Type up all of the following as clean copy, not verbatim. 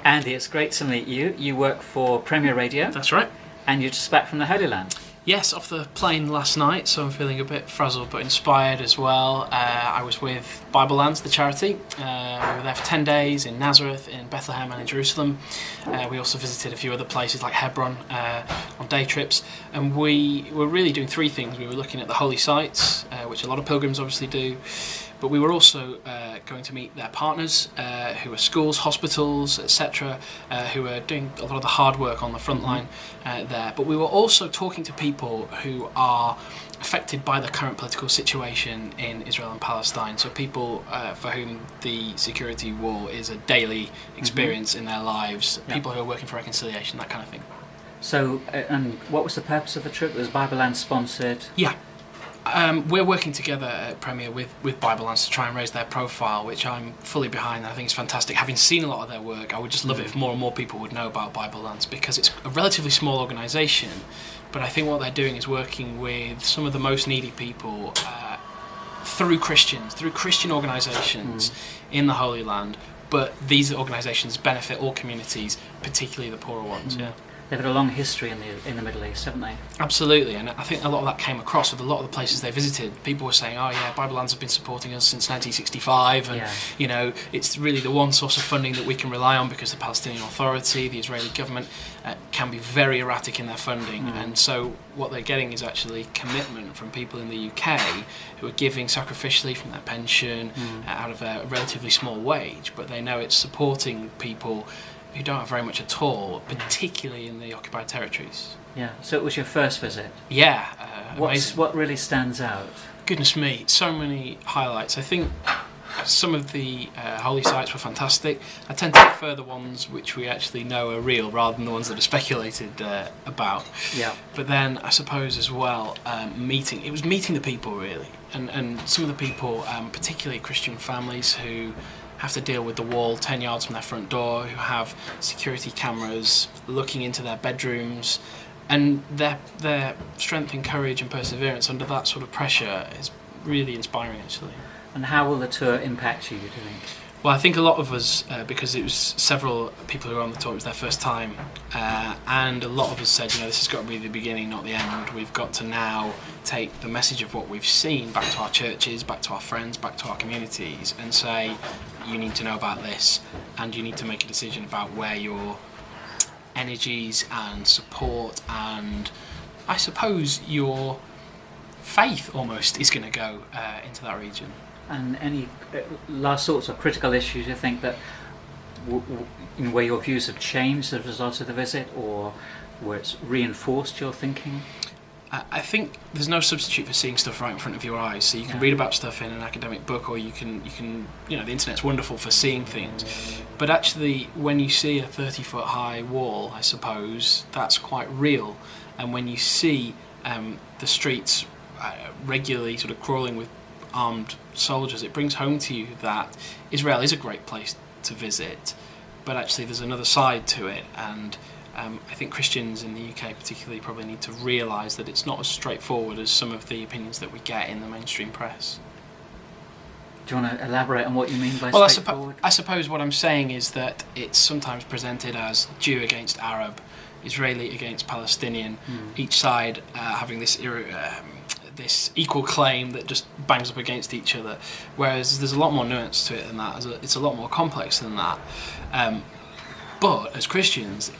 Andy, it's great to meet you. You work for Premier Radio. That's right. And you're just back from the Holy Land. Yes, off the plane last night, so I'm feeling a bit frazzled but inspired as well. I was with Bible Lands, the charity. We were there for 10 days in Nazareth, in Bethlehem and in Jerusalem. We also visited a few other places like Hebron on day trips. And we were really doing three things. We were looking at the holy sites, which a lot of pilgrims obviously do. But we were also going to meet their partners, who are schools, hospitals, etc., who are doing a lot of the hard work on the front line there. But we were also talking to people who are affected by the current political situation in Israel and Palestine. So people for whom the security war is a daily experience in their lives, people who are working for reconciliation, that kind of thing. So, and what was the purpose of the trip? Was Bible Land sponsored? Yeah. We're working together at Premier with Bible Lands to try and raise their profile, which I'm fully behind. I think it's fantastic. Having seen a lot of their work, I would just love it if more and more people would know about Bible Lands, because it's a relatively small organisation, but I think what they're doing is working with some of the most needy people through Christian organisations in the Holy Land. But these organisations benefit all communities, particularly the poorer ones. Yeah. They've had a long history in the Middle East, haven't they? Absolutely, and I think a lot of that came across with a lot of the places they visited. People were saying, oh yeah, Bible Lands have been supporting us since 1965, and you know, it's really the one source of funding that we can rely on, because the Palestinian Authority, the Israeli government, can be very erratic in their funding. And so what they're getting is actually commitment from people in the UK who are giving sacrificially from their pension, out of a relatively small wage, but they know it's supporting people who don't have very much at all, particularly in the occupied territories. Yeah, so it was your first visit? Yeah. What really stands out? Goodness me, so many highlights. I think some of the holy sites were fantastic. I tend to prefer the ones which we actually know are real rather than the ones that are speculated about. Yeah. But then I suppose as well, meeting the people really, and some of the people, particularly Christian families who have to deal with the wall 10 yards from their front door, who have security cameras looking into their bedrooms, and their strength and courage and perseverance under that sort of pressure is really inspiring, actually. And how will the tour impact you, do you think? Well, I think a lot of us, because it was several people who were on the tour, it was their first time, and a lot of us said, you know, this has got to be the beginning, not the end. We've got to now take the message of what we've seen back to our churches, back to our friends, back to our communities, and say, you need to know about this, and you need to make a decision about where your energies and support and, I suppose, your faith almost is going to go into that region. And any last thoughts or critical issues you think that where your views have changed as a result of the visit, or where it's reinforced your thinking? I think there's no substitute for seeing stuff right in front of your eyes. So you can read about stuff in an academic book, or you can, you know, the internet's wonderful for seeing things. But actually, when you see a 30-foot high wall, I suppose, that's quite real. And when you see the streets regularly sort of crawling with armed soldiers, it brings home to you that Israel is a great place to visit, but actually there's another side to it, and I think Christians in the UK particularly probably need to realise that it's not as straightforward as some of the opinions that we get in the mainstream press. Do you want to elaborate on what you mean by straightforward? I suppose what I'm saying is that it's sometimes presented as Jew against Arab, Israeli against Palestinian, each side having this equal claim that just bangs up against each other, whereas there's a lot more nuance to it than that. It's a lot more complex than that. But as Christians,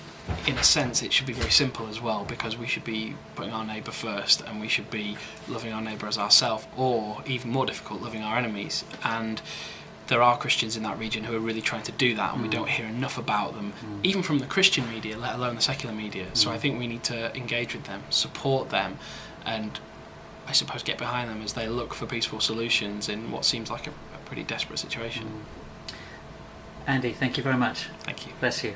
in a sense, it should be very simple as well, because we should be putting our neighbour first, and we should be loving our neighbour as ourselves, or even more difficult, loving our enemies. And there are Christians in that region who are really trying to do that, and we don't hear enough about them, even from the Christian media, let alone the secular media. So I think we need to engage with them, support them, and I suppose get behind them as they look for peaceful solutions in what seems like a pretty desperate situation. Andy, thank you very much. Thank you. Bless you.